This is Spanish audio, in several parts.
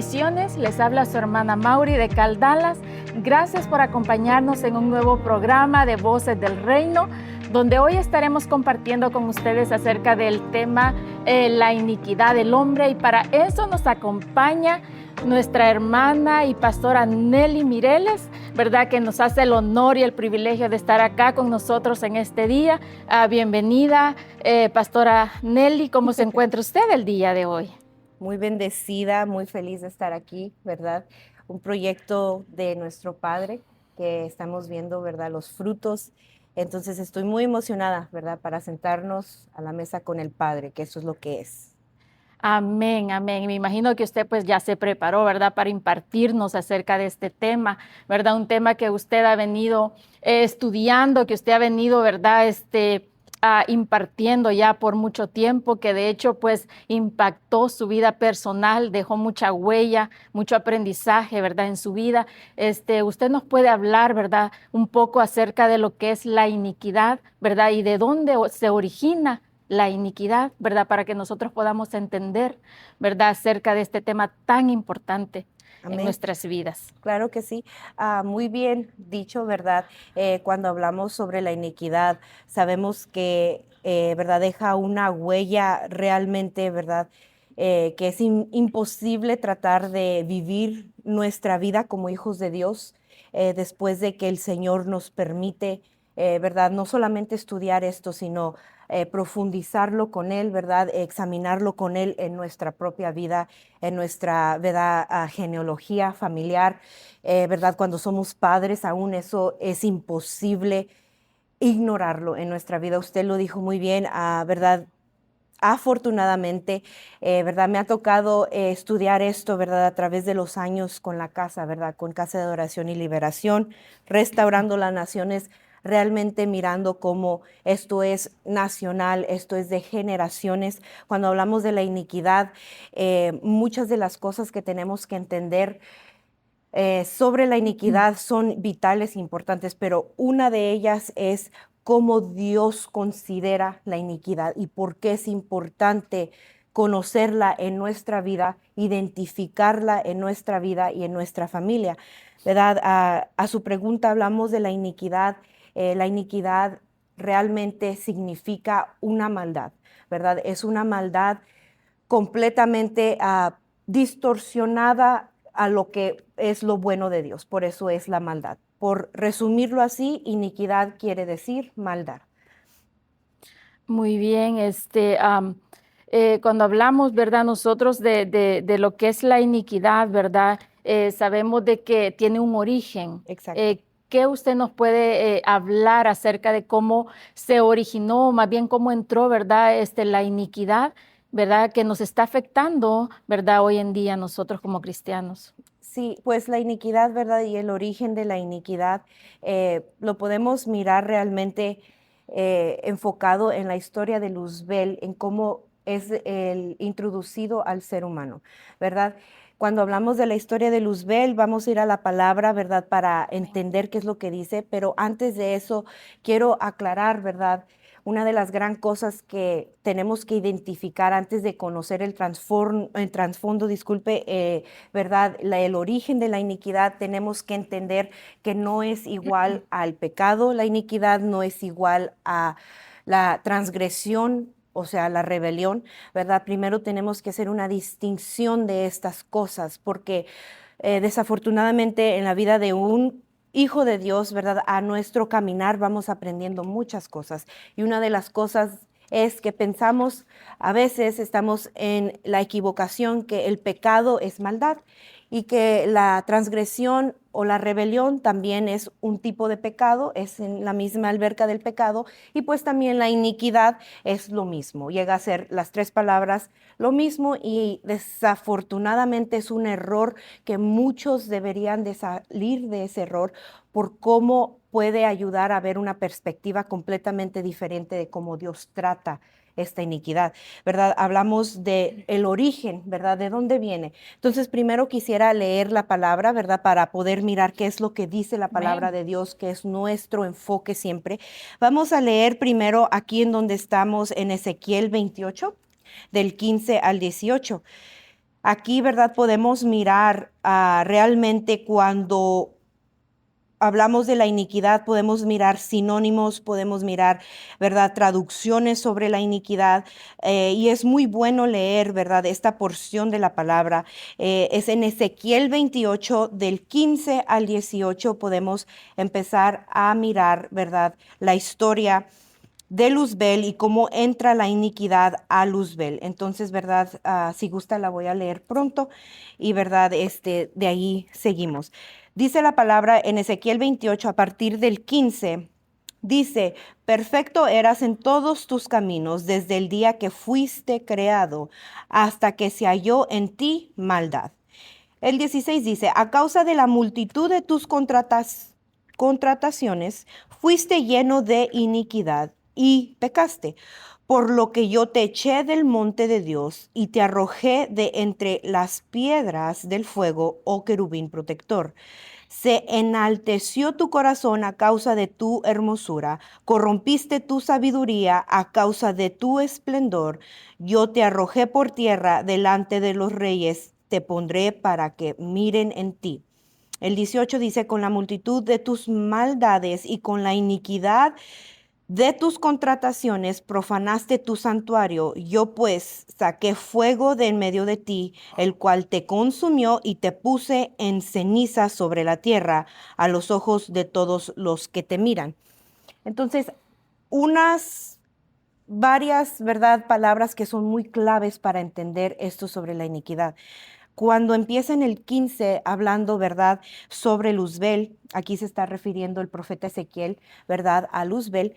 Bendiciones, les habla su hermana Mauri de Cal Dallas. Gracias por acompañarnos en un nuevo programa de Voces del Reino, donde hoy estaremos compartiendo con ustedes acerca del tema la iniquidad del hombre, y para eso nos acompaña nuestra hermana y pastora Nelly Mireles, ¿verdad? Que nos hace el honor y el privilegio de estar acá con nosotros en este día. Bienvenida, pastora Nelly. ¿Cómo se encuentra usted el día de hoy? Muy bendecida, muy feliz de estar aquí, ¿verdad? Un proyecto de nuestro Padre que estamos viendo, ¿verdad? Los frutos. Entonces estoy muy emocionada, ¿verdad? Para sentarnos a la mesa con el Padre, que eso es lo que es. Amén, amén. Me imagino que usted pues ya se preparó, ¿verdad? Para impartirnos acerca de este tema, ¿verdad? Un tema que usted ha venido estudiando, que usted ha venido, ¿verdad? Impartiendo ya por mucho tiempo, que de hecho pues impactó su vida personal, dejó mucha huella, mucho aprendizaje, ¿verdad? En su vida. Usted nos puede hablar, ¿verdad? Un poco acerca de lo que es la iniquidad, ¿verdad? Y de dónde se origina la iniquidad, ¿verdad? Para que nosotros podamos entender, ¿verdad? Acerca de este tema tan importante en Amén. nuestras vidas. Claro que sí. Muy bien dicho, ¿verdad? Cuando hablamos sobre la iniquidad, sabemos que, ¿verdad? Deja una huella realmente, ¿verdad? Que es imposible tratar de vivir nuestra vida como hijos de Dios después de que el Señor nos permite, ¿verdad? No solamente estudiar esto, sino profundizarlo con Él, ¿verdad? Examinarlo con Él en nuestra propia vida, en nuestra, ¿verdad? Genealogía familiar, ¿verdad? Cuando somos padres, aún eso es imposible ignorarlo en nuestra vida. Usted lo dijo muy bien, ¿verdad? Afortunadamente, ¿verdad? Me ha tocado estudiar esto, ¿verdad? A través de los años con la casa, ¿verdad? Con Casa de Adoración y Liberación, Restaurando las Naciones, realmente mirando cómo esto es nacional, esto es de generaciones. Cuando hablamos de la iniquidad, muchas de las cosas que tenemos que entender sobre la iniquidad son vitales e importantes, pero una de ellas es cómo Dios considera la iniquidad y por qué es importante conocerla en nuestra vida, identificarla en nuestra vida y en nuestra familia, ¿verdad? A su pregunta hablamos de la iniquidad. La iniquidad realmente significa una maldad, ¿verdad? Es una maldad completamente distorsionada a lo que es lo bueno de Dios. Por eso es la maldad. Por resumirlo así, iniquidad quiere decir maldad. Muy bien, cuando hablamos, ¿verdad? Nosotros de lo que es la iniquidad, ¿verdad? Sabemos de que tiene un origen. Exacto. ¿Qué usted nos puede hablar acerca de cómo se originó, más bien cómo entró, ¿verdad? La iniquidad, ¿verdad? Que nos está afectando, ¿verdad? Hoy en día nosotros como cristianos. Sí, pues la iniquidad, ¿verdad? Y el origen de la iniquidad lo podemos mirar realmente enfocado en la historia de Luzbel, en cómo es el introducido al ser humano, ¿verdad? Cuando hablamos de la historia de Luzbel, vamos a ir a la palabra, ¿verdad? Para entender qué es lo que dice, pero antes de eso quiero aclarar, ¿verdad? Una de las gran cosas que tenemos que identificar antes de conocer el trasfondo, disculpe, ¿verdad? El origen de la iniquidad, tenemos que entender que no es igual al pecado, la iniquidad no es igual a la transgresión, o sea, la rebelión, ¿verdad? Primero tenemos que hacer una distinción de estas cosas, porque desafortunadamente en la vida de un hijo de Dios, ¿verdad? A nuestro caminar vamos aprendiendo muchas cosas. Y una de las cosas es que pensamos, a veces estamos en la equivocación que el pecado es maldad y que la transgresión o la rebelión también es un tipo de pecado, es en la misma alberca del pecado, y pues también la iniquidad es lo mismo, llega a ser las tres palabras lo mismo, y desafortunadamente es un error que muchos deberían de salir de ese error por cómo puede ayudar a ver una perspectiva completamente diferente de cómo Dios trata esta iniquidad, ¿verdad? Hablamos de el origen, ¿verdad? ¿De dónde viene? Entonces, primero quisiera leer la palabra, ¿verdad? Para poder mirar qué es lo que dice la palabra Amén. de Dios, que es nuestro enfoque siempre. Vamos a leer primero aquí en donde estamos en Ezequiel 28, del 15 al 18. Aquí, ¿verdad? Podemos mirar realmente cuando hablamos de la iniquidad, podemos mirar sinónimos, podemos mirar, ¿verdad? Traducciones sobre la iniquidad. Y es muy bueno leer, ¿verdad? Esta porción de la palabra. Es en Ezequiel 28, del 15 al 18, podemos empezar a mirar, ¿verdad? La historia de Luzbel y cómo entra la iniquidad a Luzbel. Entonces, ¿verdad? Si gusta, la voy a leer pronto y, ¿verdad? De ahí seguimos. Dice la palabra en Ezequiel 28, a partir del 15, dice, perfecto eras en todos tus caminos desde el día que fuiste creado hasta que se halló en ti maldad. El 16 dice, a causa de la multitud de tus contrataciones, fuiste lleno de iniquidad y pecaste, por lo que yo te eché del monte de Dios y te arrojé de entre las piedras del fuego, oh querubín protector. Se enalteció tu corazón a causa de tu hermosura, corrompiste tu sabiduría a causa de tu esplendor. Yo te arrojé por tierra delante de los reyes, te pondré para que miren en ti. El 18 dice, con la multitud de tus maldades y con la iniquidad de tus contrataciones profanaste tu santuario. Yo pues saqué fuego de en medio de ti, el cual te consumió y te puse en ceniza sobre la tierra a los ojos de todos los que te miran. Entonces, unas varias, ¿verdad?, palabras que son muy claves para entender esto sobre la iniquidad. Cuando empieza en el 15 hablando, ¿verdad?, sobre Luzbel, aquí se está refiriendo el profeta Ezequiel, ¿verdad?, a Luzbel,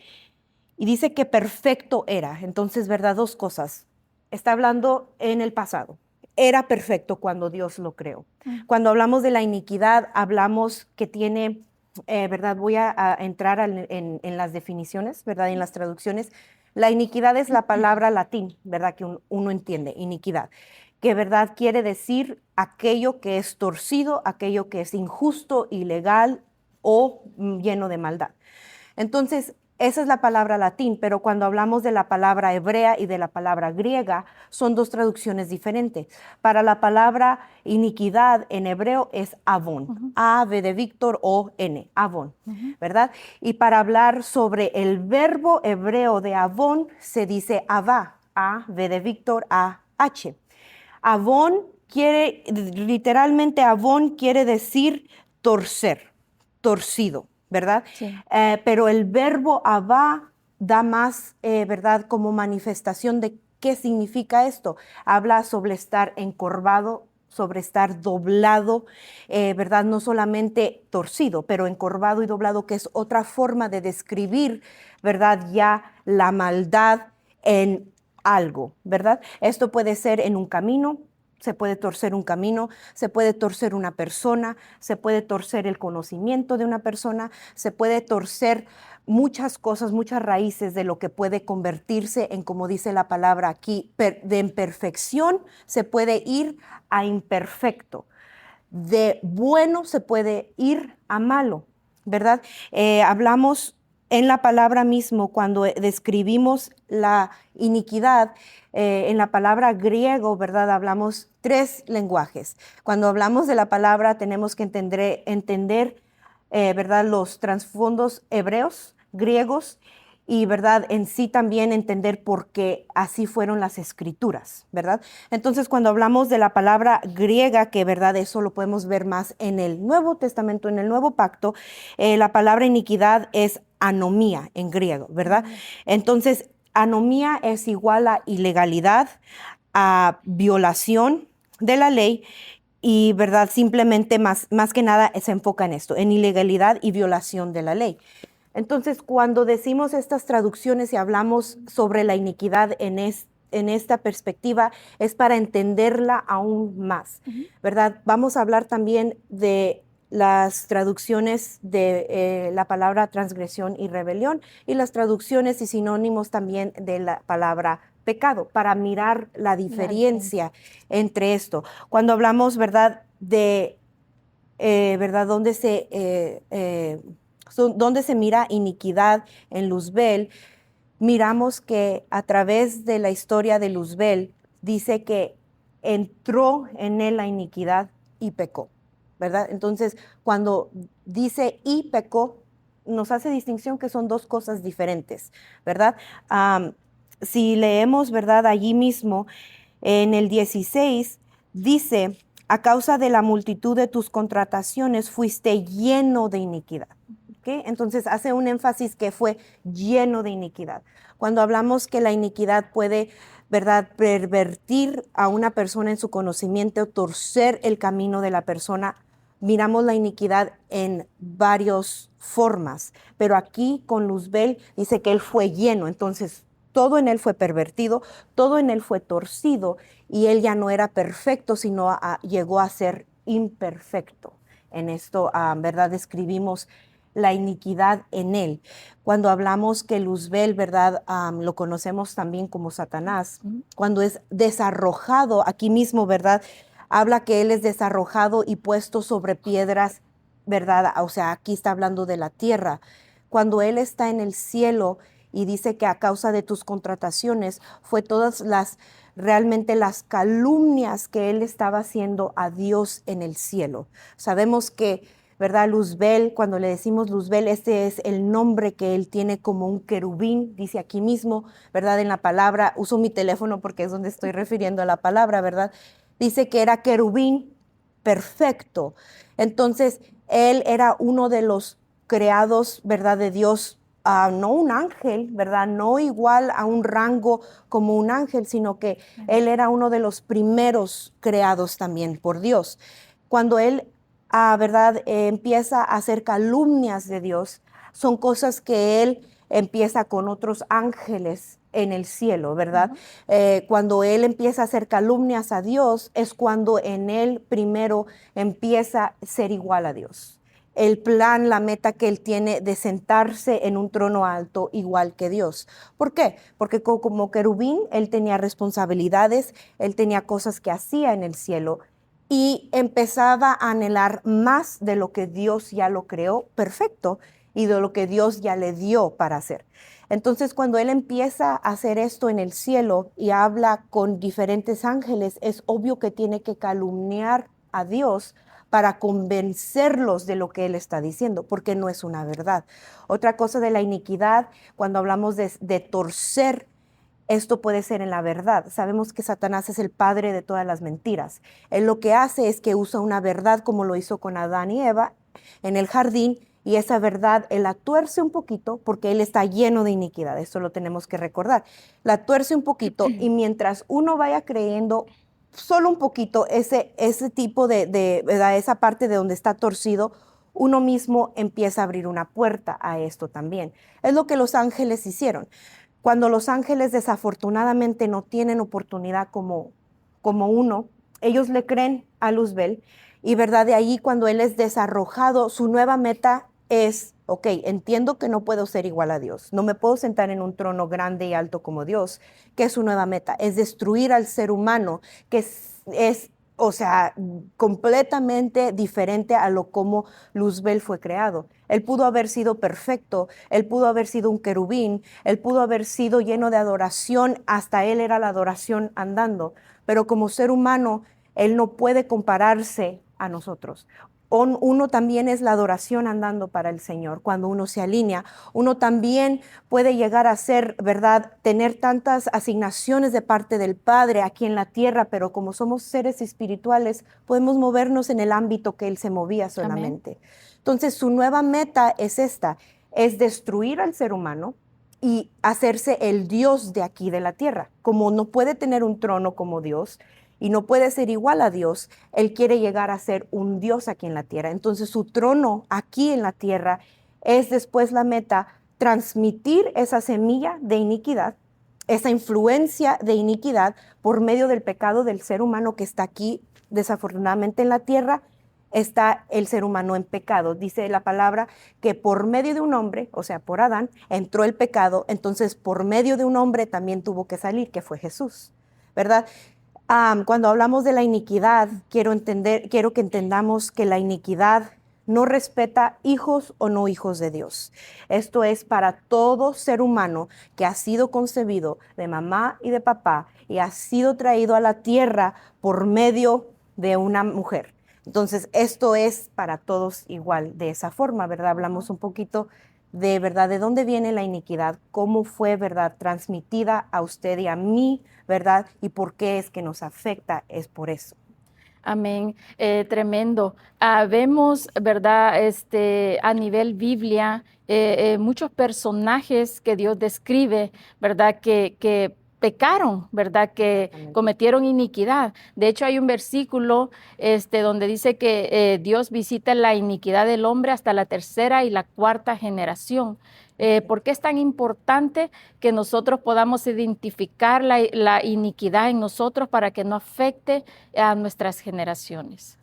y dice que perfecto era. Entonces, ¿verdad?, dos cosas. Está hablando en el pasado. Era perfecto cuando Dios lo creó. Cuando hablamos de la iniquidad, hablamos que tiene, ¿verdad? Voy a entrar en las definiciones, ¿verdad?, en las traducciones. La iniquidad es la palabra latín, ¿verdad?, que uno entiende, iniquidad, que, ¿verdad?, quiere decir aquello que es torcido, aquello que es injusto, ilegal o lleno de maldad. Entonces, esa es la palabra latín, pero cuando hablamos de la palabra hebrea y de la palabra griega, son dos traducciones diferentes. Para la palabra iniquidad en hebreo es avon, A, V de Víctor, O, N, avon, ¿verdad? Y para hablar sobre el verbo hebreo de avon, se dice avá, A, V de Víctor, A, H. Avon literalmente avon quiere decir torcer, torcido, ¿verdad? Sí. Pero el verbo avá da más, ¿verdad?, como manifestación de qué significa esto. Habla sobre estar encorvado, sobre estar doblado, ¿verdad? No solamente torcido, pero encorvado y doblado, que es otra forma de describir, ¿verdad?, ya la maldad en algo, ¿verdad? Esto puede ser en un camino, se puede torcer un camino, se puede torcer una persona, se puede torcer el conocimiento de una persona, se puede torcer muchas cosas, muchas raíces de lo que puede convertirse en, como dice la palabra aquí, de imperfección se puede ir a imperfecto, de bueno se puede ir a malo, ¿verdad? Hablamos en la palabra mismo, cuando describimos la iniquidad, en la palabra griego, ¿verdad?, hablamos tres lenguajes. Cuando hablamos de la palabra tenemos que entender, ¿verdad?, los trasfondos hebreos, griegos, y, ¿verdad?, en sí también entender por qué así fueron las escrituras, ¿verdad? Entonces, cuando hablamos de la palabra griega, que, ¿verdad?, eso lo podemos ver más en el Nuevo Testamento, en el Nuevo Pacto, la palabra iniquidad es anomía en griego, ¿verdad? Entonces, anomía es igual a ilegalidad, a violación de la ley y, ¿verdad?, simplemente más que nada se enfoca en esto, en ilegalidad y violación de la ley. Entonces, cuando decimos estas traducciones y hablamos sobre la iniquidad en esta perspectiva, es para entenderla aún más, ¿verdad? Vamos a hablar también de las traducciones de la palabra transgresión y rebelión y las traducciones y sinónimos también de la palabra pecado, para mirar la diferencia entre esto. Cuando hablamos, ¿verdad?, de, ¿verdad?, donde se mira iniquidad en Luzbel, miramos que a través de la historia de Luzbel dice que entró en él la iniquidad y pecó, ¿verdad? Entonces, cuando dice y pecó, nos hace distinción que son dos cosas diferentes, ¿verdad? Si leemos, ¿verdad? Allí mismo, en el 16, dice, a causa de la multitud de tus contrataciones fuiste lleno de iniquidad. ¿Okay? Entonces hace un énfasis que fue lleno de iniquidad. Cuando hablamos que la iniquidad puede, ¿verdad?, pervertir a una persona en su conocimiento, torcer el camino de la persona, miramos la iniquidad en varias formas, pero aquí con Luzbel dice que él fue lleno, entonces todo en él fue pervertido, todo en él fue torcido y él ya no era perfecto, sino llegó a ser imperfecto. En esto, ¿verdad?, describimos la iniquidad en él. Cuando hablamos que Luzbel, ¿verdad?, lo conocemos también como Satanás, cuando es desarrojado, aquí mismo, ¿verdad?, habla que él es desarrojado y puesto sobre piedras, ¿verdad? O sea, aquí está hablando de la tierra. Cuando él está en el cielo y dice que a causa de tus contrataciones fue todas realmente las calumnias que él estaba haciendo a Dios en el cielo. Sabemos que, ¿verdad? Luzbel, cuando le decimos Luzbel, este es el nombre que él tiene como un querubín, dice aquí mismo, ¿verdad? En la palabra, uso mi teléfono porque es donde estoy refiriendo a la palabra, ¿verdad? Dice que era querubín perfecto. Entonces, él era uno de los creados, ¿verdad?, de Dios, no un ángel, ¿verdad?, no igual a un rango como un ángel, sino que él era uno de los primeros creados también por Dios. Cuando él, ¿verdad?, empieza a hacer calumnias de Dios, son cosas que él empieza con otros ángeles en el cielo, ¿verdad? Cuando él empieza a hacer calumnias a Dios, es cuando en él primero empieza a ser igual a Dios. El plan, la meta que él tiene de sentarse en un trono alto igual que Dios. ¿Por qué? Porque como querubín, él tenía responsabilidades, él tenía cosas que hacía en el cielo y empezaba a anhelar más de lo que Dios ya lo creó perfecto y de lo que Dios ya le dio para hacer. Entonces, cuando él empieza a hacer esto en el cielo y habla con diferentes ángeles, es obvio que tiene que calumniar a Dios para convencerlos de lo que él está diciendo, porque no es una verdad. Otra cosa de la iniquidad, cuando hablamos de torcer, esto puede ser en la verdad. Sabemos que Satanás es el padre de todas las mentiras. Él lo que hace es que usa una verdad como lo hizo con Adán y Eva en el jardín, y esa verdad él la tuerce un poquito porque él está lleno de iniquidad. Esto lo tenemos que recordar. La tuerce un poquito y mientras uno vaya creyendo solo un poquito ese tipo ¿verdad?, esa parte de donde está torcido, uno mismo empieza a abrir una puerta a esto también. Es lo que los ángeles hicieron. Cuando los ángeles desafortunadamente no tienen oportunidad como uno, ellos le creen a Luzbel y, ¿verdad?, de ahí cuando él es desarrojado, su nueva meta es, ok, entiendo que no puedo ser igual a Dios, no me puedo sentar en un trono grande y alto como Dios. ¿Qué es su nueva meta? Es destruir al ser humano, que o sea, completamente diferente a lo como Luzbel fue creado. Él pudo haber sido perfecto, él pudo haber sido un querubín, él pudo haber sido lleno de adoración, hasta él era la adoración andando, pero como ser humano, él no puede compararse a nosotros. Uno también es la adoración andando para el Señor. Cuando uno se alinea, uno también puede llegar a ser, ¿verdad?, tener tantas asignaciones de parte del Padre aquí en la tierra, pero como somos seres espirituales, podemos movernos en el ámbito que Él se movía solamente. Amén. Entonces, su nueva meta es esta, es destruir al ser humano y hacerse el Dios de aquí de la tierra. Como no puede tener un trono como Dios, y no puede ser igual a Dios, él quiere llegar a ser un Dios aquí en la tierra. Entonces su trono aquí en la tierra es después la meta, transmitir esa semilla de iniquidad, esa influencia de iniquidad por medio del pecado del ser humano que está aquí desafortunadamente en la tierra. Está el ser humano en pecado. Dice la palabra que por medio de un hombre, o sea, por Adán, entró el pecado, entonces por medio de un hombre también tuvo que salir, que fue Jesús, ¿verdad? Cuando hablamos de la iniquidad, quiero que entendamos que la iniquidad no respeta hijos o no hijos de Dios. Esto es para todo ser humano que ha sido concebido de mamá y de papá y ha sido traído a la tierra por medio de una mujer. Entonces, esto es para todos igual, de esa forma, ¿verdad? Hablamos un poquito de verdad, de dónde viene la iniquidad, cómo fue, ¿verdad?, transmitida a usted y a mí, ¿verdad? Y por qué es que nos afecta, es por eso. Amén. Tremendo. Vemos, ¿verdad? A nivel Biblia, muchos personajes que Dios describe, ¿verdad? Que pecaron, ¿verdad? Que Amén. cometieron iniquidad. De hecho, hay un versículo donde dice que Dios visita la iniquidad del hombre hasta la tercera y la cuarta generación. ¿Por qué es tan importante que nosotros podamos identificar la iniquidad en nosotros para que no afecte a nuestras generaciones?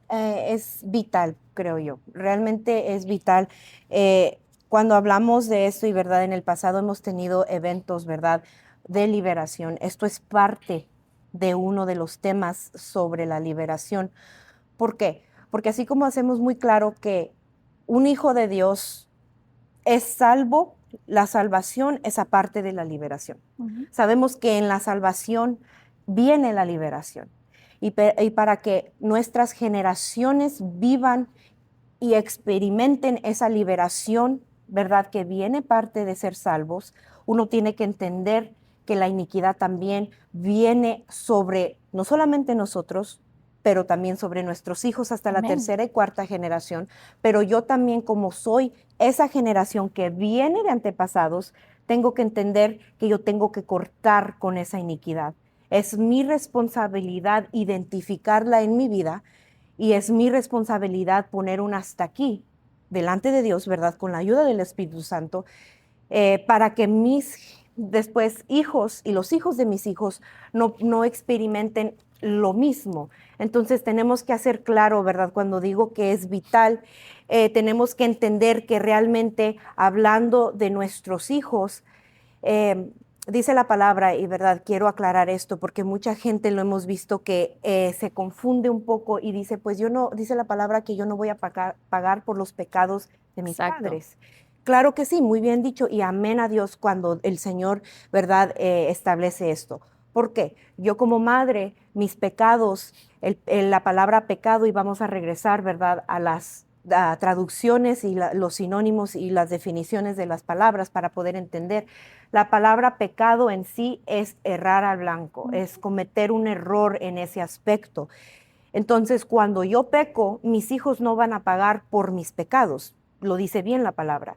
Es vital, creo yo. Realmente es vital. Cuando hablamos de esto y verdad, en el pasado hemos tenido eventos, verdad, de liberación. Esto es parte de uno de los temas sobre la liberación. ¿Por qué? Porque así como hacemos muy claro que un hijo de Dios es salvo, la salvación es aparte de la liberación. Sabemos que en la salvación viene la liberación. Y para que nuestras generaciones vivan y experimenten esa liberación, ¿verdad? Que viene parte de ser salvos, uno tiene que entender que la iniquidad también viene sobre no solamente nosotros, pero también sobre nuestros hijos hasta la Amén. tercera y cuarta generación. Pero yo también, como soy esa generación que viene de antepasados, tengo que entender que yo tengo que cortar con esa iniquidad. Es mi responsabilidad identificarla en mi vida y es mi responsabilidad poner un hasta aquí delante de Dios, ¿verdad? Con la ayuda del Espíritu Santo, para que mis después hijos y los hijos de mis hijos no experimenten lo mismo. Entonces tenemos que hacer claro, ¿verdad? Cuando digo que es vital, tenemos que entender que realmente hablando de nuestros hijos, dice la palabra, y verdad, quiero aclarar esto porque mucha gente lo hemos visto que se confunde un poco y dice, pues yo no, dice la palabra que yo no voy a pagar por los pecados de mis Exacto. padres. Claro que sí, muy bien dicho, y amén a Dios cuando el Señor, verdad, establece esto. ¿Por qué? Yo como madre, mis pecados, la palabra pecado, y vamos a regresar, verdad, a las traducciones y los sinónimos y las definiciones de las palabras para poder entender. La palabra pecado en sí es errar al blanco, es cometer un error en ese aspecto. Entonces, cuando yo peco, mis hijos no van a pagar por mis pecados, lo dice bien la palabra.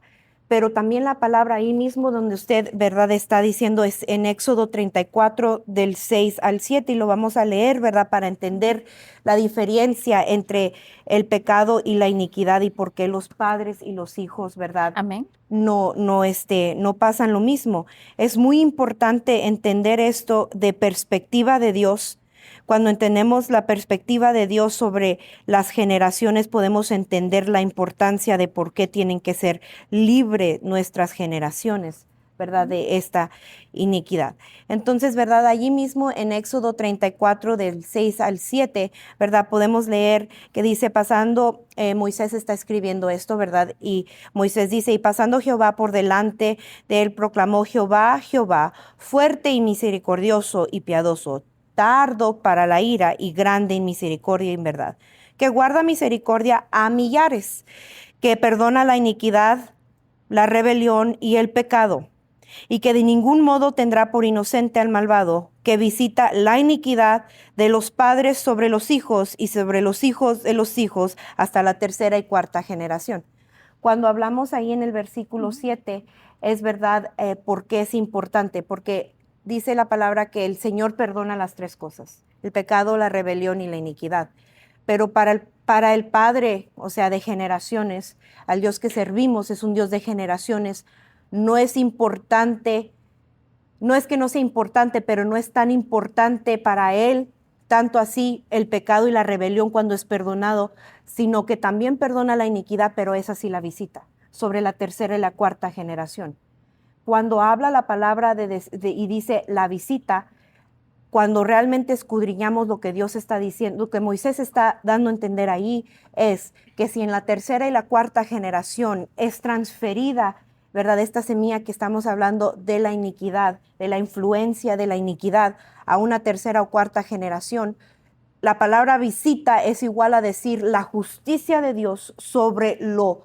Pero también la palabra ahí mismo donde usted, ¿verdad?, está diciendo es en Éxodo 34 del 6 al 7 y lo vamos a leer, ¿verdad?, para entender la diferencia entre el pecado y la iniquidad y por qué los padres y los hijos, ¿verdad?, Amén. no pasan lo mismo. Es muy importante entender esto de perspectiva de Dios. Cuando entendemos la perspectiva de Dios sobre las generaciones, podemos entender la importancia de por qué tienen que ser libres nuestras generaciones, ¿verdad?, de esta iniquidad. Entonces, ¿verdad?, allí mismo en Éxodo 34, del 6 al 7, ¿verdad?, podemos leer que dice, pasando, Moisés está escribiendo esto, ¿verdad?, y Moisés dice, y pasando Jehová por delante de él, proclamó Jehová, Jehová, fuerte y misericordioso y piadoso, tardo para la ira y grande en misericordia y en verdad, que guarda misericordia a millares, que perdona la iniquidad, la rebelión y el pecado, y que de ningún modo tendrá por inocente al malvado, que visita la iniquidad de los padres sobre los hijos y sobre los hijos de los hijos hasta la tercera y cuarta generación. Cuando hablamos ahí en el versículo 7, es verdad, por qué es importante, porque dice la palabra que el Señor perdona las tres cosas, el pecado, la rebelión y la iniquidad. Pero para el Padre, o sea, de generaciones, al Dios que servimos es un Dios de generaciones, no es importante, no es que no sea importante, pero no es tan importante para Él, tanto así el pecado y la rebelión cuando es perdonado, sino que también perdona la iniquidad, pero esa sí la visita, sobre la tercera y la cuarta generación. Cuando habla la palabra y dice la visita, cuando realmente escudriñamos lo que Dios está diciendo, lo que Moisés está dando a entender ahí, es que si en la tercera y la cuarta generación es transferida ¿verdad? Esta semilla que estamos hablando de la iniquidad, de la influencia de la iniquidad a una tercera o cuarta generación. La palabra visita es igual a decir la justicia de Dios sobre lo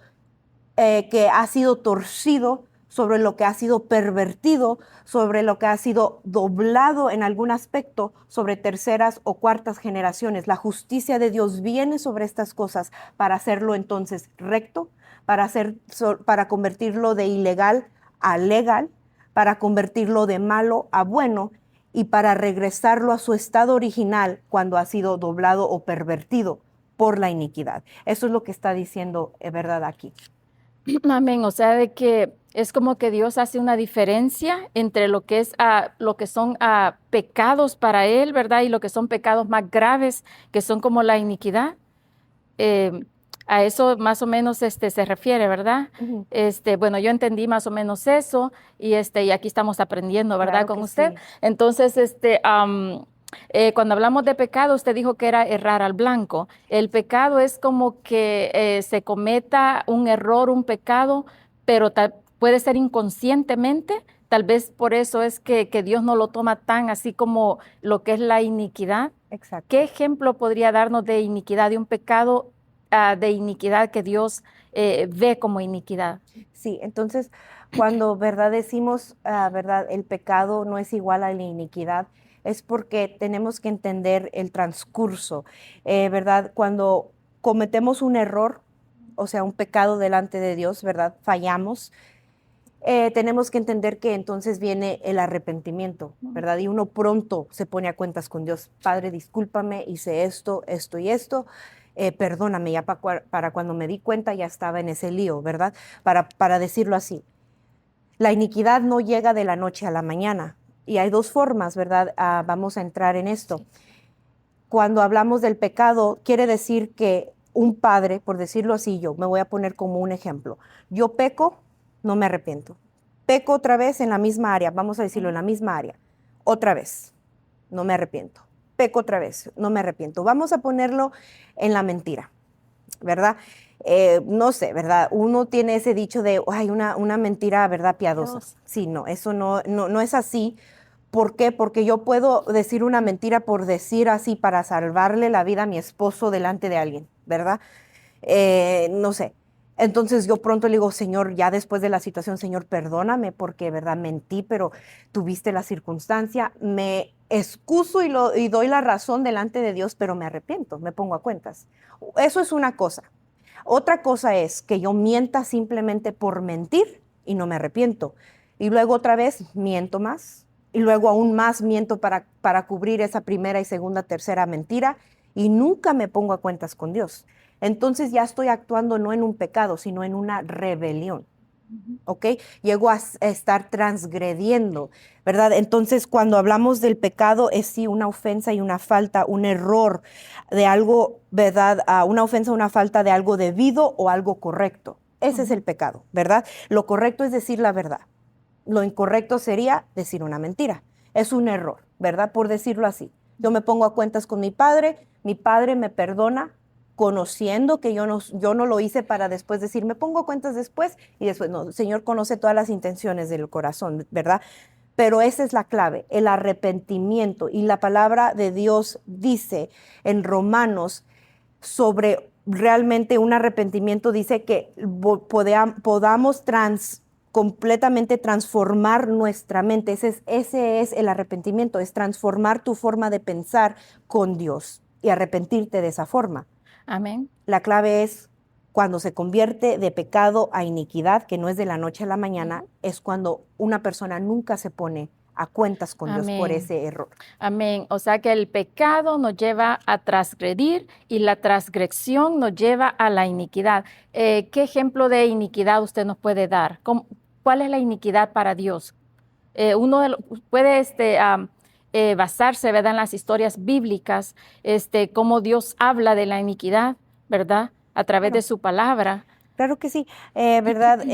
que ha sido torcido, sobre lo que ha sido pervertido, sobre lo que ha sido doblado en algún aspecto, sobre terceras o cuartas generaciones. La justicia de Dios viene sobre estas cosas para hacerlo entonces recto, para convertirlo de ilegal a legal, para convertirlo de malo a bueno y para regresarlo a su estado original cuando ha sido doblado o pervertido por la iniquidad. Eso es lo que está diciendo, verdad, aquí. Amén. O sea, de que es como que Dios hace una diferencia entre lo que es lo que son pecados para Él, ¿verdad? Y lo que son pecados más graves, que son como la iniquidad. Eh, a eso más o menos se refiere, ¿verdad? Ujú. Bueno, yo entendí más o menos eso y y aquí estamos aprendiendo, ¿verdad? Claro Con que usted. sí. Entonces, cuando hablamos de pecado, usted dijo que era errar al blanco. El pecado es como que se cometa un error, un pecado, pero puede ser inconscientemente. Tal vez por eso es que Dios no lo toma tan así como lo que es la iniquidad. ¿Qué Exacto. ejemplo podría darnos de iniquidad, de un pecado de iniquidad que Dios ve como iniquidad? Sí, entonces cuando, verdad, decimos, verdad, el pecado no es igual a la iniquidad, es porque tenemos que entender el transcurso, verdad, cuando cometemos un error, o sea, un pecado delante de Dios, verdad, fallamos, tenemos que entender que entonces viene el arrepentimiento, ¿verdad? Y uno pronto se pone a cuentas con Dios. Padre, discúlpame, hice esto, esto y esto. Perdóname, ya para cuando me di cuenta ya estaba en ese lío, ¿verdad? Para decirlo así. La iniquidad no llega de la noche a la mañana. Y hay dos formas, ¿verdad? Vamos a entrar en esto. Cuando hablamos del pecado, quiere decir que un padre, por decirlo así, yo me voy a poner como un ejemplo. Yo peco, no me arrepiento. Peco otra vez en la misma área, vamos a decirlo en la misma área. Otra vez, no me arrepiento. Peco otra vez, no me arrepiento. Vamos a ponerlo en la mentira, ¿verdad? No sé, ¿verdad? Uno tiene ese dicho de, ay, una mentira, ¿verdad? Piadosa. Dios. Sí, no, eso no es así. ¿Por qué? Porque yo puedo decir una mentira por decir así para salvarle la vida a mi esposo delante de alguien, ¿verdad? No sé. Entonces yo pronto le digo, Señor, ya después de la situación, Señor, perdóname porque, ¿verdad? Mentí, pero tuviste la circunstancia. Me excuso y doy la razón delante de Dios, pero me arrepiento, me pongo a cuentas. Eso es una cosa. Otra cosa es que yo mienta simplemente por mentir y no me arrepiento. Y luego otra vez miento más. Y luego aún más miento para cubrir esa primera y segunda, tercera mentira. Y nunca me pongo a cuentas con Dios. Entonces ya estoy actuando no en un pecado, sino en una rebelión. ¿Ok? Llego a estar transgrediendo, ¿verdad? Entonces, cuando hablamos del pecado, es sí una ofensa y una falta, un error de algo, ¿verdad? Una ofensa, una falta de algo debido o algo correcto. Ese es el pecado, ¿verdad? Lo correcto es decir la verdad. Lo incorrecto sería decir una mentira. Es un error, ¿verdad? Por decirlo así. Yo me pongo a cuentas con mi padre me perdona conociendo que yo no lo hice para después decir, me pongo a cuentas después y después, no, el Señor conoce todas las intenciones del corazón, ¿verdad? Pero esa es la clave, el arrepentimiento. Y la palabra de Dios dice en Romanos sobre realmente un arrepentimiento, dice que podamos completamente transformar nuestra mente. Ese es el arrepentimiento, es transformar tu forma de pensar con Dios y arrepentirte de esa forma. Amén. La clave es cuando se convierte de pecado a iniquidad, que no es de la noche a la mañana, es cuando una persona nunca se pone a cuentas con Dios por Amén. ese error. Amén. O sea que el pecado nos lleva a transgredir y la transgresión nos lleva a la iniquidad. ¿Qué ejemplo de iniquidad usted nos puede dar? ¿Cuál es la iniquidad para Dios? Puede basarse, ¿verdad?, en las historias bíblicas, cómo Dios habla de la iniquidad, ¿verdad? A través de Claro. su palabra. Claro que sí, ¿verdad?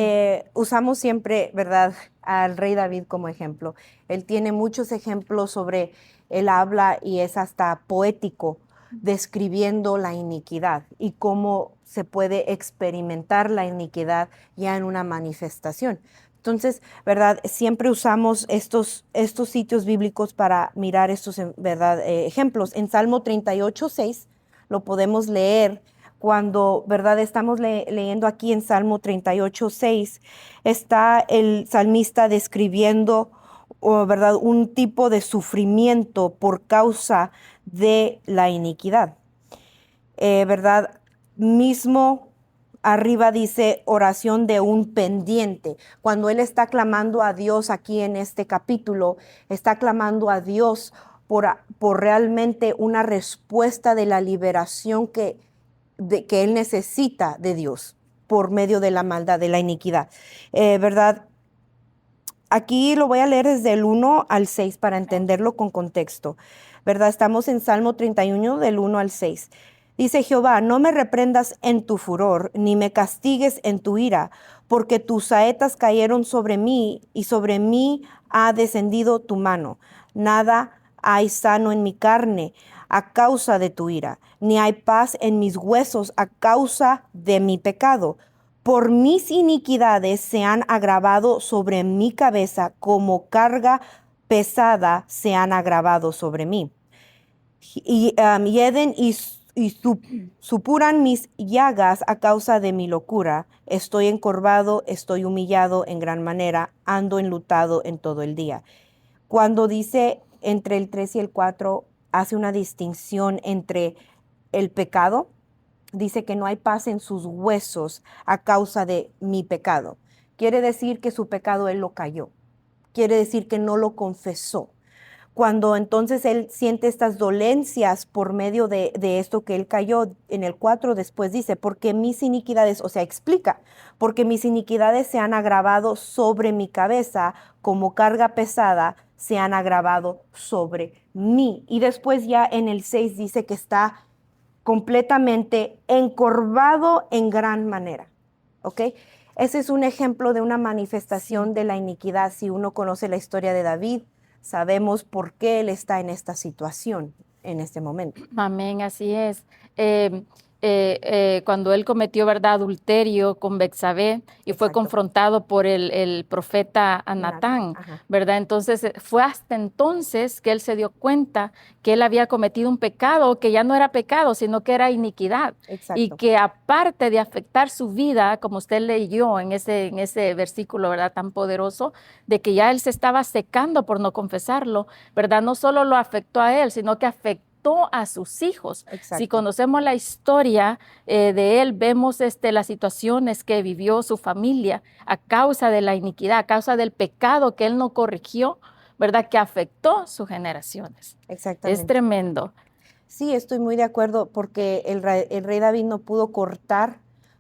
Usamos siempre, ¿verdad?, al rey David como ejemplo. Él tiene muchos ejemplos sobre el habla y es hasta poético, describiendo la iniquidad y cómo se puede experimentar la iniquidad ya en una manifestación. Entonces, ¿verdad? Siempre usamos estos sitios bíblicos para mirar estos, ¿verdad? Ejemplos. En Salmo 38:6 lo podemos leer cuando, ¿verdad? Estamos leyendo aquí en Salmo 38:6, está el salmista describiendo, ¿verdad? Un tipo de sufrimiento por causa de la iniquidad. ¿Verdad? Mismo arriba dice oración de un pendiente. Cuando él está clamando a Dios aquí en este capítulo, está clamando a Dios por realmente una respuesta de la liberación que él necesita de Dios por medio de la maldad, de la iniquidad. ¿Verdad? Aquí lo voy a leer desde el 1 al 6 para entenderlo con contexto. ¿Verdad? Estamos en Salmo 31 del 1 al 6. Dice Jehová, no me reprendas en tu furor, ni me castigues en tu ira, porque tus saetas cayeron sobre mí, y sobre mí ha descendido tu mano. Nada hay sano en mi carne a causa de tu ira, ni hay paz en mis huesos a causa de mi pecado. Por mis iniquidades se han agravado sobre mi cabeza, como carga pesada se han agravado sobre mí. Hieden y supuran mis llagas a causa de mi locura. Estoy encorvado, estoy humillado en gran manera, ando enlutado en todo el día. Cuando dice entre el 3 y el 4, hace una distinción entre el pecado. Dice que no hay paz en sus huesos a causa de mi pecado. Quiere decir que su pecado él lo cayó. Quiere decir que no lo confesó. Cuando entonces él siente estas dolencias por medio de esto que él cayó, en el 4 después dice, porque mis iniquidades, o sea, explica, porque mis iniquidades se han agravado sobre mi cabeza, como carga pesada se han agravado sobre mí. Y después ya en el 6 dice que está completamente encorvado en gran manera, ¿ok? Ese es un ejemplo de una manifestación de la iniquidad. Si uno conoce la historia de David, sabemos por qué él está en esta situación en este momento. Amén, así es. Cuando él cometió, ¿verdad?, adulterio con Betsabé y fue Exacto. confrontado por el profeta Natán, Ajá. ¿verdad? Entonces fue hasta entonces que él se dio cuenta que él había cometido un pecado que ya no era pecado, sino que era iniquidad. Exacto. Y que aparte de afectar su vida, como usted leyó en ese versículo, ¿verdad?, tan poderoso, de que ya él se estaba secando por no confesarlo, ¿verdad? No solo lo afectó a él, sino que afectó a sus hijos. Exacto. Si conocemos la historia de él, vemos las situaciones que vivió su familia a causa de la iniquidad, a causa del pecado que él no corrigió, ¿verdad?, que afectó sus generaciones. Exactamente. Es tremendo. Sí, estoy muy de acuerdo porque el rey David no pudo cortar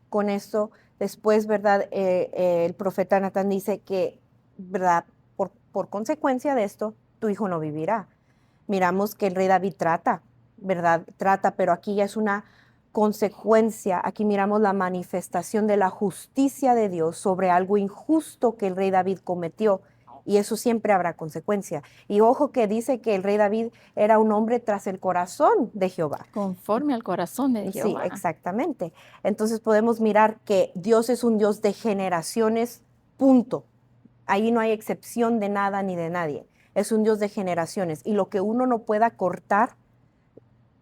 con eso. Después, ¿verdad? El profeta Natán dice que, ¿verdad? Por consecuencia de esto, tu hijo no vivirá. Miramos que el rey David trata, ¿verdad? Trata, pero aquí ya es una consecuencia. Aquí miramos la manifestación de la justicia de Dios sobre algo injusto que el rey David cometió. Y eso siempre habrá consecuencia. Y ojo que dice que el rey David era un hombre tras el corazón de Jehová. Conforme al corazón de Jehová. Sí, exactamente. Entonces podemos mirar que Dios es un Dios de generaciones, punto. Ahí no hay excepción de nada ni de nadie. Es un Dios de generaciones. Y lo que uno no pueda cortar,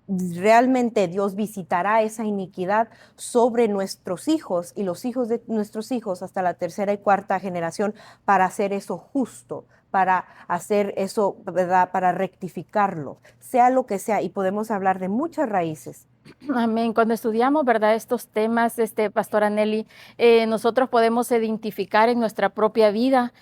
realmente Dios visitará esa iniquidad sobre nuestros hijos y los hijos de nuestros hijos hasta la tercera y cuarta generación para hacer eso justo, para hacer eso, ¿verdad?, para rectificarlo, sea lo que sea. Y podemos hablar de muchas raíces. Amén. Cuando estudiamos, ¿verdad?, estos temas, Pastora Nelly, nosotros podemos identificar en nuestra propia vida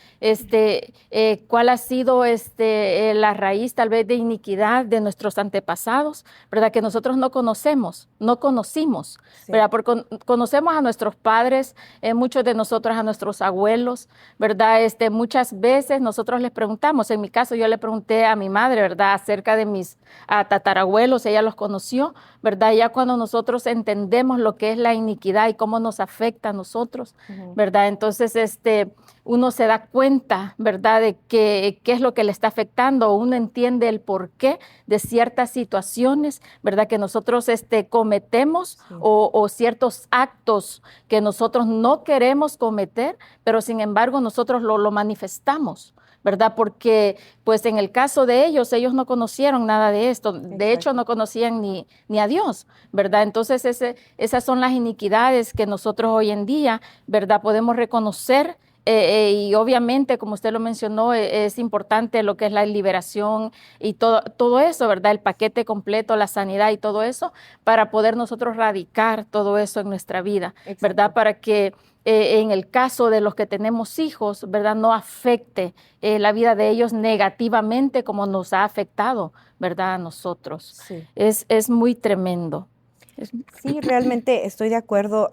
cuál ha sido la raíz tal vez de iniquidad de nuestros antepasados, ¿verdad?, que nosotros no conocemos, no conocimos, Sí. ¿verdad? Porque conocemos a nuestros padres, muchos de nosotros a nuestros abuelos, ¿verdad? Muchas veces nosotros les preguntamos, en mi caso yo le pregunté a mi madre, ¿verdad?, acerca de mis tatarabuelos, ella los conoció, ¿verdad? ¿verdad? Ya cuando nosotros entendemos lo que es la iniquidad y cómo nos afecta a nosotros, ¿verdad? Entonces, uno se da cuenta, ¿verdad?, de qué es lo que le está afectando, uno entiende el porqué de ciertas situaciones, ¿verdad?, que nosotros cometemos Sí. o ciertos actos que nosotros no queremos cometer, pero sin embargo nosotros lo manifestamos, ¿verdad? Porque pues en el caso de ellos no conocieron nada de esto, de hecho no conocían ni a Dios, ¿verdad? Entonces esas son las iniquidades que nosotros hoy en día, ¿verdad?, podemos reconocer. Y obviamente, como usted lo mencionó, es importante lo que es la liberación y todo eso, ¿verdad? El paquete completo, la sanidad y todo eso, para poder nosotros radicar todo eso en nuestra vida, Exacto. ¿verdad? Para que en el caso de los que tenemos hijos, ¿verdad?, no afecte la vida de ellos negativamente como nos ha afectado, ¿verdad?, a nosotros. Sí. Es muy tremendo. Sí, realmente estoy de acuerdo.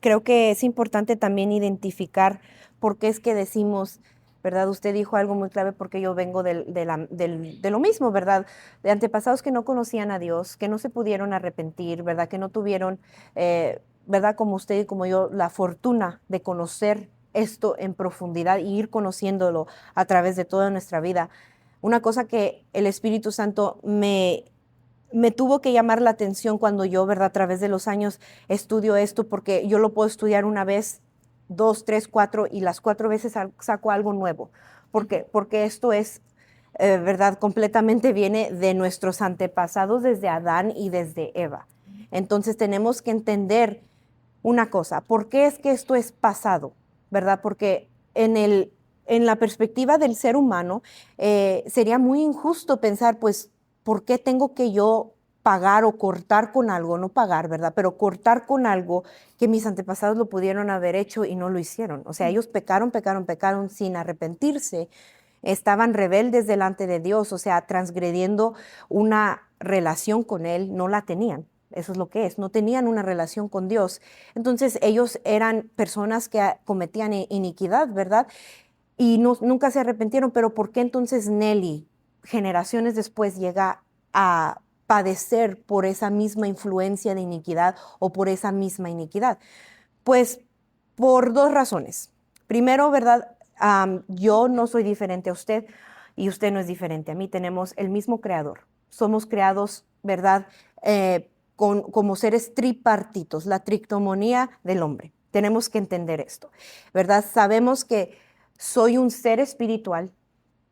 Creo que es importante también identificar por qué es que decimos, ¿verdad? Usted dijo algo muy clave, porque yo vengo de lo mismo, ¿verdad? De antepasados que no conocían a Dios, que no se pudieron arrepentir, ¿verdad? Que no tuvieron, ¿verdad?, como usted y como yo, la fortuna de conocer esto en profundidad y ir conociéndolo a través de toda nuestra vida. Una cosa que el Espíritu Santo me tuvo que llamar la atención cuando yo, ¿verdad?, a través de los años estudio esto, porque yo lo puedo estudiar una vez, dos, tres, cuatro, y las 4 veces saco algo nuevo. ¿Por qué? Porque esto es, ¿verdad?, completamente viene de nuestros antepasados desde Adán y desde Eva. Entonces tenemos que entender una cosa, ¿por qué es que esto es pasado? ¿Verdad? Porque en la perspectiva del ser humano sería muy injusto pensar, pues, ¿por qué tengo que yo pagar o cortar con algo? No pagar, ¿verdad? Pero cortar con algo que mis antepasados lo pudieron haber hecho y no lo hicieron. O sea, ellos pecaron sin arrepentirse. Estaban rebeldes delante de Dios, o sea, transgrediendo una relación con Él, no la tenían. Eso es lo que es, no tenían una relación con Dios. Entonces ellos eran personas que cometían iniquidad, ¿verdad? Y nunca se arrepintieron, pero ¿por qué entonces Nelly, generaciones después, llega a padecer por esa misma influencia de iniquidad o por esa misma iniquidad? Pues por 2 razones. Primero, ¿verdad? Yo no soy diferente a usted y usted no es diferente a mí. Tenemos el mismo creador. Somos creados, ¿verdad?, como seres tripartitos, la trictomonía del hombre. Tenemos que entender esto, ¿verdad? Sabemos que soy un ser espiritual,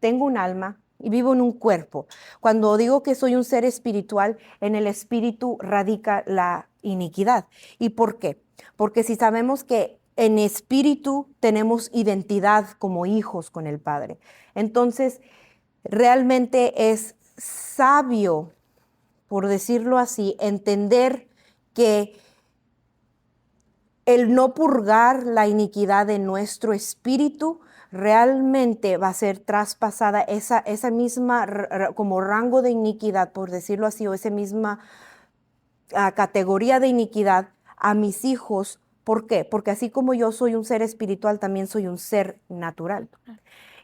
tengo un alma y vivo en un cuerpo. Cuando digo que soy un ser espiritual, en el espíritu radica la iniquidad. ¿Y por qué? Porque si sabemos que en espíritu tenemos identidad como hijos con el Padre, entonces realmente es sabio, por decirlo así, entender que el no purgar la iniquidad de nuestro espíritu realmente va a ser traspasada esa misma como rango de iniquidad, por decirlo así, o esa misma categoría de iniquidad a mis hijos. ¿Por qué? Porque así como yo soy un ser espiritual, también soy un ser natural.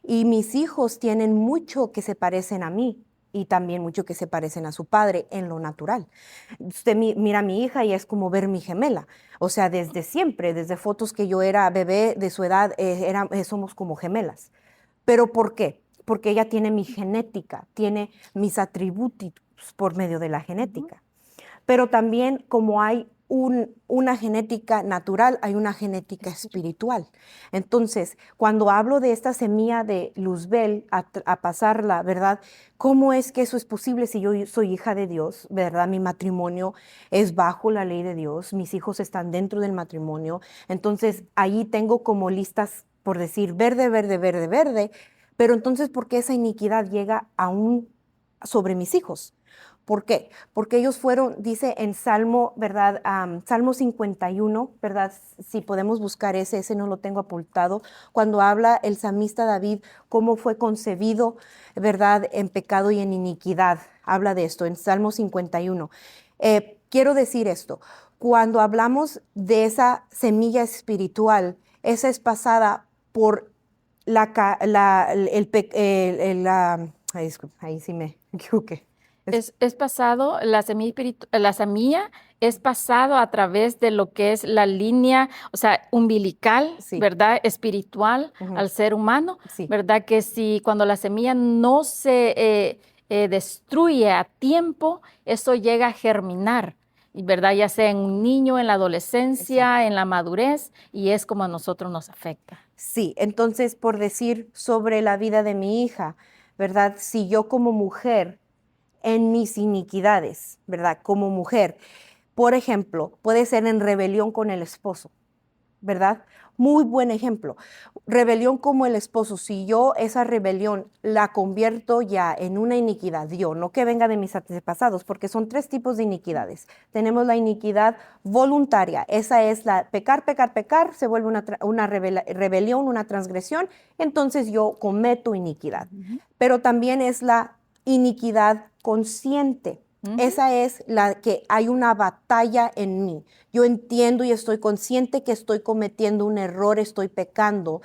Y mis hijos tienen mucho que se parecen a mí y también mucho que se parecen a su padre en lo natural. Usted mira a mi hija y es como ver mi gemela. O sea, desde siempre, desde fotos que yo era bebé de su edad, somos como gemelas. ¿Pero por qué? Porque ella tiene mi genética, tiene mis atributos por medio de la genética. Pero también, como hay una genética natural, hay una genética espiritual. Entonces, cuando hablo de esta semilla de Luzbel a pasarla, ¿verdad? ¿Cómo es que eso es posible si yo soy hija de Dios, ¿verdad? Mi matrimonio es bajo la ley de Dios, mis hijos están dentro del matrimonio. Entonces, ahí tengo como listas, por decir, verde, verde, verde, verde. Pero entonces, ¿por qué esa iniquidad llega aún sobre mis hijos? ¿Por qué? Porque ellos fueron, dice en Salmo, ¿verdad? Salmo 51, ¿verdad? Si podemos buscar ese no lo tengo apuntado, cuando habla el salmista David, cómo fue concebido, ¿verdad?, en pecado y en iniquidad. Habla de esto en Salmo 51. Quiero decir esto, cuando hablamos de esa semilla espiritual, esa es pasada por ahí sí me equivoqué. Es pasado, la semilla es pasado a través de lo que es la línea, o sea, umbilical, Sí. ¿verdad? Espiritual Ujú. al ser humano, Sí. ¿verdad? Que si cuando la semilla no se destruye a tiempo, eso llega a germinar, ¿verdad? Ya sea en un niño, en la adolescencia, en la madurez, y es como a nosotros nos afecta. Sí, entonces por decir sobre la vida de mi hija, ¿verdad? Si yo como mujer, en mis iniquidades, ¿verdad? Como mujer, por ejemplo, puede ser en rebelión con el esposo, ¿verdad? Muy buen ejemplo. Rebelión como el esposo, si yo esa rebelión la convierto ya en una iniquidad, yo, no que venga de mis antepasados, porque son tres tipos de iniquidades. Tenemos la iniquidad voluntaria, esa es la pecar, pecar, pecar, se vuelve una rebelión, una transgresión, entonces yo cometo iniquidad. Pero también es la iniquidad consciente. Esa es la que hay una batalla en mí. Yo entiendo y estoy consciente que estoy cometiendo un error, estoy pecando,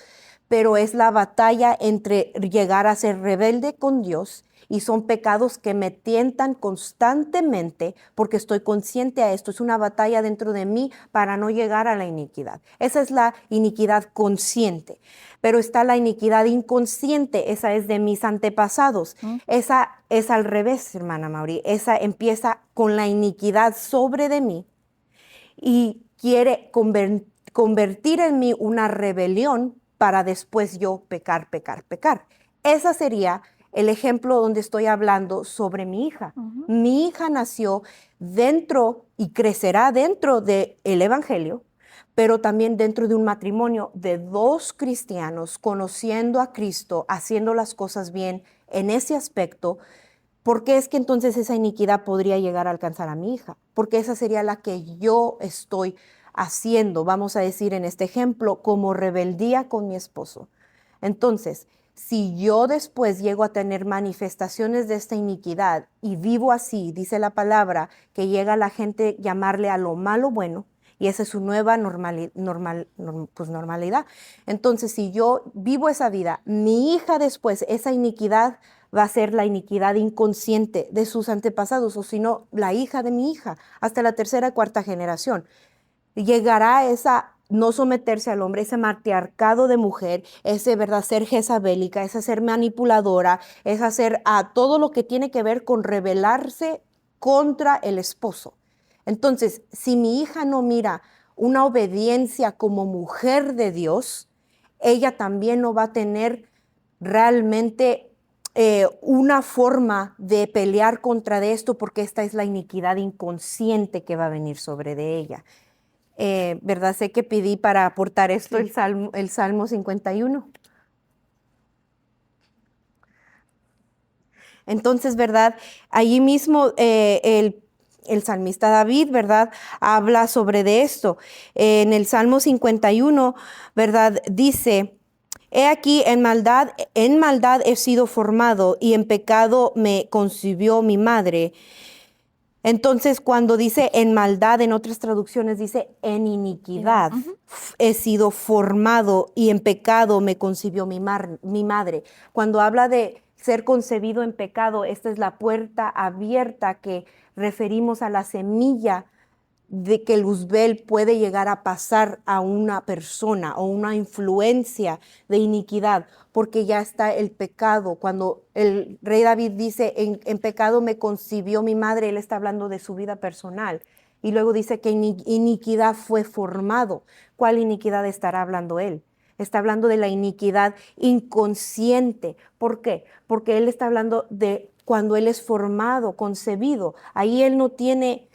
pero es la batalla entre llegar a ser rebelde con Dios y son pecados que me tientan constantemente porque estoy consciente a esto. Es una batalla dentro de mí para no llegar a la iniquidad. Esa es la iniquidad consciente, pero está la iniquidad inconsciente, esa es de mis antepasados. Esa es al revés, hermana Mauri. Esa empieza con la iniquidad sobre de mí y quiere convertir en mí una rebelión para después yo pecar, pecar, pecar. Esa sería el ejemplo donde estoy hablando sobre mi hija. Mi hija nació dentro y crecerá dentro del evangelio, pero también dentro de un matrimonio de dos cristianos, conociendo a Cristo, haciendo las cosas bien en ese aspecto. ¿Por qué es que entonces esa iniquidad podría llegar a alcanzar a mi hija? Porque esa sería la que yo estoy haciendo, vamos a decir en este ejemplo, como rebeldía con mi esposo. Entonces, si yo después llego a tener manifestaciones de esta iniquidad y vivo así, dice la palabra, que llega la gente a llamarle a lo malo bueno, y esa es su nueva normalidad. Entonces, si yo vivo esa vida, mi hija después, esa iniquidad va a ser la iniquidad inconsciente de sus antepasados, o si no, la hija de mi hija, hasta la tercera, cuarta generación. Llegará esa no someterse al hombre, ese matriarcado de mujer, ese, ¿verdad?, ser jezabélica, ese ser manipuladora, es hacer a todo lo que tiene que ver con rebelarse contra el esposo. Entonces, si mi hija no mira una obediencia como mujer de Dios, ella también no va a tener realmente una forma de pelear contra de esto, porque esta es la iniquidad inconsciente que va a venir sobre de ella. ¿Verdad? Sé que pedí para aportar esto el Salmo 51. Entonces, ¿verdad? Allí mismo el salmista David, ¿verdad?, habla sobre de esto. En el Salmo 51, ¿verdad?, dice: he aquí, en maldad he sido formado, y en pecado me concibió mi madre. Entonces, cuando dice en maldad, en otras traducciones dice en iniquidad he sido formado, y en pecado me concibió mi madre. Cuando habla de ser concebido en pecado, esta es la puerta abierta que referimos a la semilla de que Luzbel puede llegar a pasar a una persona o una influencia de iniquidad, porque ya está el pecado. Cuando el rey David dice, en pecado me concibió mi madre, él está hablando de su vida personal. Y luego dice que iniquidad fue formado. ¿Cuál iniquidad estará hablando él? Está hablando de la iniquidad inconsciente. ¿Por qué? Porque él está hablando de cuando él es formado, concebido. Ahí él no tiene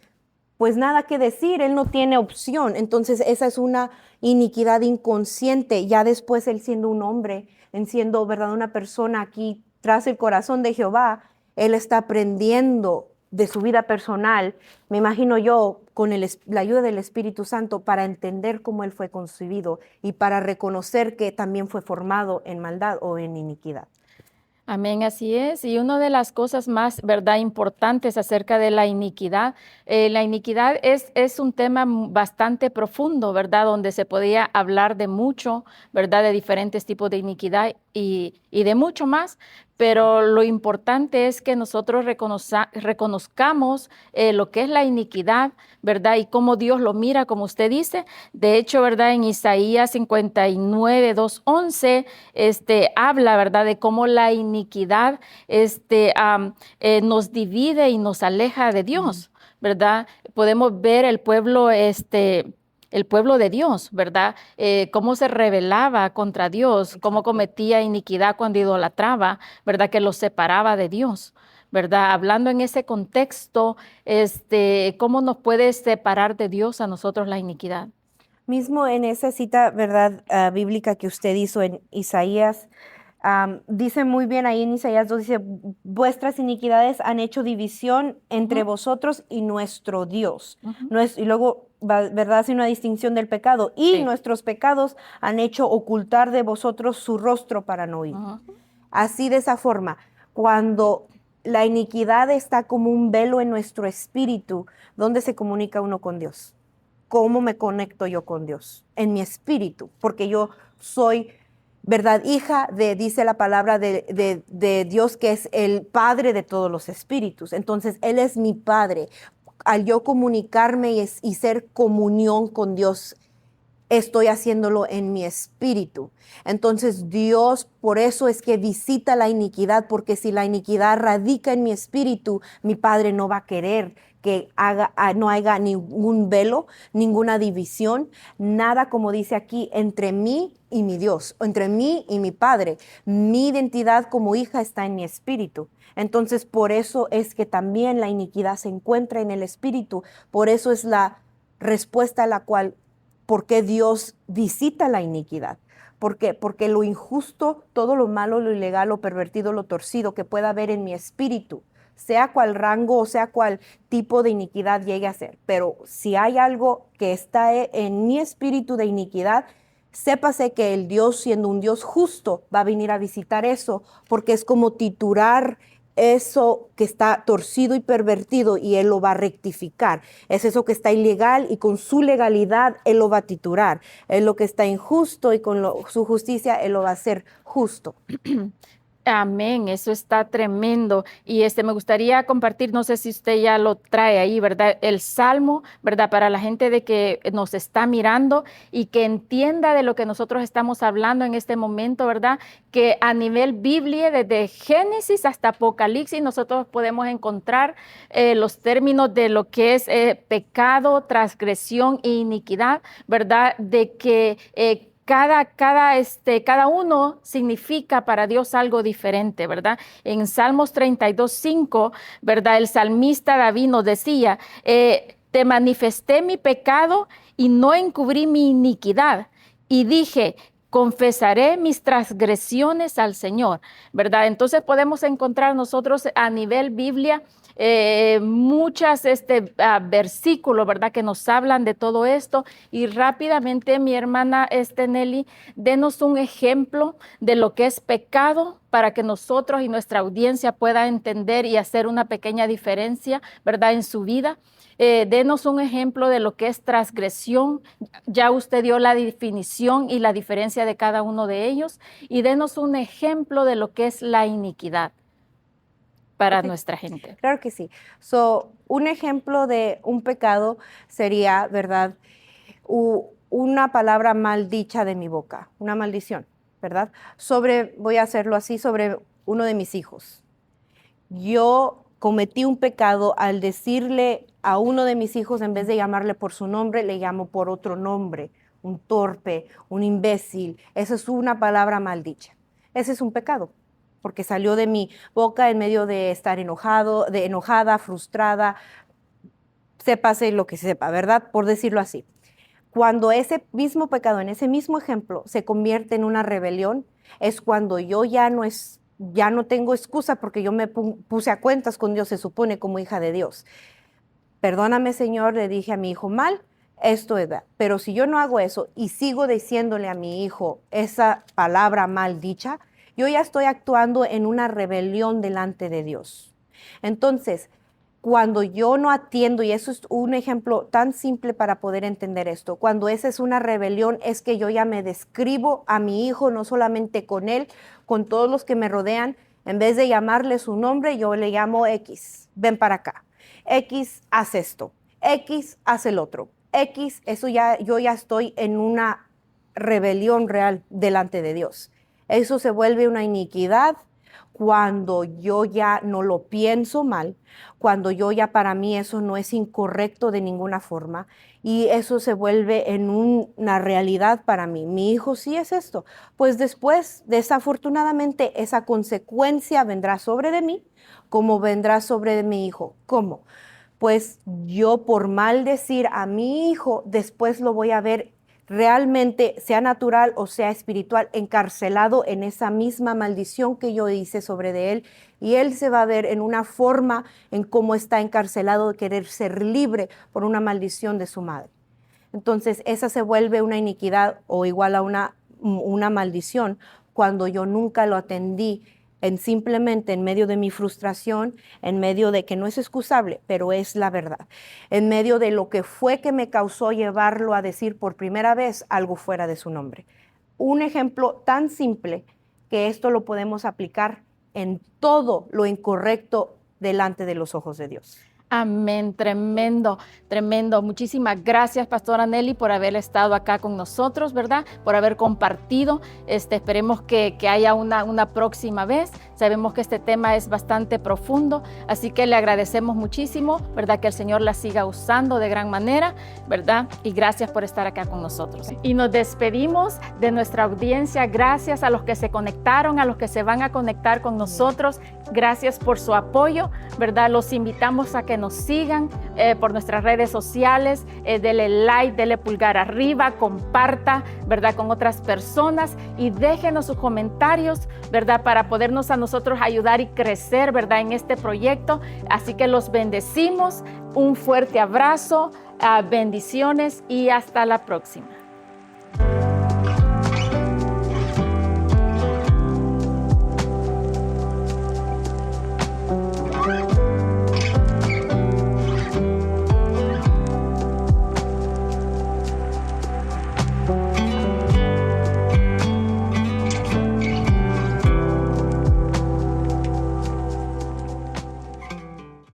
pues nada que decir, él no tiene opción. Entonces esa es una iniquidad inconsciente. Ya después él siendo un hombre, en siendo, ¿verdad?, una persona aquí tras el corazón de Jehová, él está aprendiendo de su vida personal, me imagino yo, con la ayuda del Espíritu Santo, para entender cómo él fue concebido y para reconocer que también fue formado en maldad o en iniquidad. Amén, así es. Y una de las cosas más, ¿verdad?, importantes acerca de la iniquidad es un tema bastante profundo, ¿verdad?, donde se podía hablar de mucho, ¿verdad?, de diferentes tipos de iniquidad y de mucho más, pero lo importante es que nosotros reconozcamos lo que es la iniquidad, ¿verdad? Y cómo Dios lo mira, como usted dice. De hecho, ¿verdad? En Isaías 59, 2:11, habla, ¿verdad? De cómo la iniquidad nos divide y nos aleja de Dios, ¿verdad? Podemos ver el pueblo de Dios, ¿verdad? Cómo se rebelaba contra Dios, cómo Exacto. cometía iniquidad cuando idolatraba, ¿verdad? Que los separaba de Dios, ¿verdad? Hablando en ese contexto, ¿cómo nos puede separar de Dios a nosotros la iniquidad? Mismo en esa cita, ¿verdad? Bíblica que usted hizo en Isaías, dice muy bien ahí en Isaías 2, dice, vuestras iniquidades han hecho división entre Ujú, vosotros y nuestro Dios. ujú. Y luego, ¿verdad? Hace una distinción del pecado. Y Sí. nuestros pecados han hecho ocultar de vosotros su rostro para no oír. Ujú, Así de esa forma, cuando la iniquidad está como un velo en nuestro espíritu, ¿dónde se comunica uno con Dios? ¿Cómo me conecto yo con Dios? En mi espíritu, porque yo soy, ¿verdad? Hija de, dice la palabra de Dios, que es el Padre de todos los espíritus. Entonces, Él es mi Padre. Al yo comunicarme y ser comunión con Dios, estoy haciéndolo en mi espíritu. Entonces Dios, por eso es que visita la iniquidad, porque si la iniquidad radica en mi espíritu, mi Padre no va a querer que no haya ningún velo, ninguna división, nada, como dice aquí, entre mí y mi Dios, entre mí y mi Padre. Mi identidad como hija está en mi espíritu. Entonces, por eso es que también la iniquidad se encuentra en el espíritu. Por eso es la respuesta a la cual, ¿por qué Dios visita la iniquidad? ¿Por qué? Porque lo injusto, todo lo malo, lo ilegal, lo pervertido, lo torcido que pueda haber en mi espíritu, sea cual rango o sea cual tipo de iniquidad llegue a ser, pero si hay algo que está en mi espíritu de iniquidad, sépase que el Dios, siendo un Dios justo, va a venir a visitar eso, porque es como titular eso que está torcido y pervertido, y Él lo va a rectificar. Es eso que está ilegal, y con su legalidad Él lo va a titular. Es lo que está injusto, y con su justicia Él lo va a hacer justo. Amén, eso está tremendo. Y me gustaría compartir, no sé si usted ya lo trae ahí, ¿verdad? El salmo, ¿verdad? Para la gente de que nos está mirando y que entienda de lo que nosotros estamos hablando en este momento, ¿verdad? Que a nivel Biblia, desde Génesis hasta Apocalipsis, nosotros podemos encontrar los términos de lo que es pecado, transgresión e iniquidad, ¿verdad? De que cada uno significa para Dios algo diferente, ¿verdad? En Salmos 32:5, ¿verdad? El salmista David nos decía, te manifesté mi pecado y no encubrí mi iniquidad. Y dije, confesaré mis transgresiones al Señor, ¿verdad? Entonces podemos encontrar nosotros a nivel Biblia muchas versículos, ¿verdad? Que nos hablan de todo esto. Y rápidamente, mi hermana Nelly, denos un ejemplo de lo que es pecado para que nosotros y nuestra audiencia pueda entender y hacer una pequeña diferencia, ¿verdad? En su vida. Denos un ejemplo de lo que es transgresión. Ya usted dio la definición y la diferencia de cada uno de ellos. Y denos un ejemplo de lo que es la iniquidad para Ok, nuestra gente. claro que sí. Un ejemplo de un pecado sería, ¿verdad? Una palabra mal dicha de mi boca, una maldición, ¿verdad? Voy a hacerlo así, sobre uno de mis hijos. Yo cometí un pecado al decirle a uno de mis hijos, en vez de llamarle por su nombre, le llamo por otro nombre, un torpe, un imbécil. Esa es una palabra maldicha. Ese es un pecado, porque salió de mi boca en medio de estar enojada, frustrada, sépase lo que sepa, ¿verdad? Por decirlo así. Cuando ese mismo pecado, en ese mismo ejemplo, se convierte en una rebelión, es cuando yo ya no tengo excusa, porque yo me puse a cuentas con Dios, se supone, como hija de Dios. Perdóname, Señor, le dije a mi hijo mal, esto es verdad. Pero si yo no hago eso y sigo diciéndole a mi hijo esa palabra mal dicha, yo ya estoy actuando en una rebelión delante de Dios. Entonces, cuando yo no atiendo, y eso es un ejemplo tan simple para poder entender esto, cuando esa es una rebelión, es que yo ya me describo a mi hijo, no solamente con él, con todos los que me rodean, En vez de llamarle su nombre, yo le llamo X, ven para acá. X, haz esto. X, haz el otro. X, eso ya, yo ya estoy en una rebelión real delante de Dios. Eso se vuelve una iniquidad cuando yo ya no lo pienso mal, cuando yo ya para mí eso no es incorrecto de ninguna forma y eso se vuelve en una realidad para mí. Mi hijo sí es esto. Pues después, desafortunadamente, esa consecuencia vendrá sobre de mí como vendrá sobre de mi hijo. ¿Cómo? Pues yo por maldecir a mi hijo, después lo voy a ver realmente, sea natural o sea espiritual, encarcelado en esa misma maldición que yo hice sobre de él, y él se va a ver en una forma en cómo está encarcelado de querer ser libre por una maldición de su madre. Entonces esa se vuelve una iniquidad o igual a una maldición cuando yo nunca lo atendí simplemente en medio de mi frustración, en medio de que no es excusable, pero es la verdad, en medio de lo que fue que me causó llevarlo a decir por primera vez algo fuera de su nombre. Un ejemplo tan simple que esto lo podemos aplicar en todo lo incorrecto delante de los ojos de Dios. Amén, tremendo, tremendo. Muchísimas gracias, Pastora Nelly, por haber estado acá con nosotros, ¿verdad? Por haber compartido. Esperemos que haya una próxima vez. Sabemos que este tema es bastante profundo, así que le agradecemos muchísimo, ¿verdad? Que el Señor la siga usando de gran manera, ¿verdad? Y gracias por estar acá con nosotros. Y nos despedimos de nuestra audiencia. Gracias a los que se conectaron, a los que se van a conectar con nosotros. Gracias por su apoyo, ¿verdad? Los invitamos a que nos sigan por nuestras redes sociales, dele like, dele pulgar arriba, comparta, ¿verdad? Con otras personas y déjenos sus comentarios, ¿verdad? Para podernos a nosotros ayudar y crecer, ¿verdad? En este proyecto. Así que los bendecimos. Un fuerte abrazo, bendiciones y hasta la próxima.